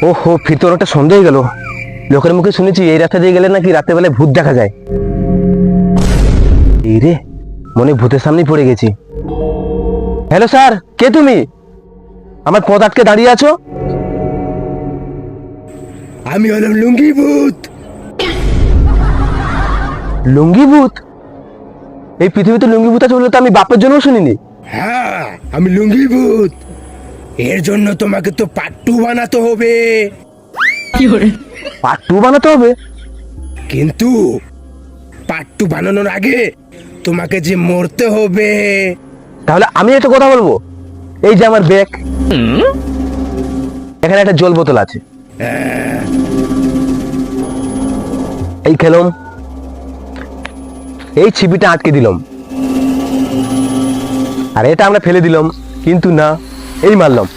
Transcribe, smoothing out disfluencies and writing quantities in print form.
ওহো, ফির তো অনেকটা সন্দেহ হয়ে গেল। লোকের মুখে শুনেছি এই রাস্তা দিয়ে গেলে নাকি রাতের বেলায় ভূত দেখা যায়। এই রে, মনে হয় ভূতের সামনেই পড়ে গেছি। হ্যালো স্যার, কে তুমি? আমার পথ আটকে দাঁড়িয়ে আছো। আমি হলাম লুঙ্গি ভূত। লুঙ্গি ভূত? এই পৃথিবীতে লুঙ্গি ভূত আছে বলে তো আমি বাপের জন্য শুনিনি। হ্যাঁ, আমি লুঙ্গি ভূত। এর জন্য তোমাকে তো পাট্টু বানাতে হবে। পার্ট 2 বানাতে হবে? কিন্তু পাট্টু বানানোর আগে তোমাকে যে মরতে হবে। তাহলে আমি একটা কথা বলবো। এই যে আমার ব্যাগ, এখানে একটা জল বোতল আছে, এই খেলুম, এই ছিপিটা আটকে দিলাম, আর এটা আমরা ফেলে দিলাম, কিন্তু না, এই মারলাম।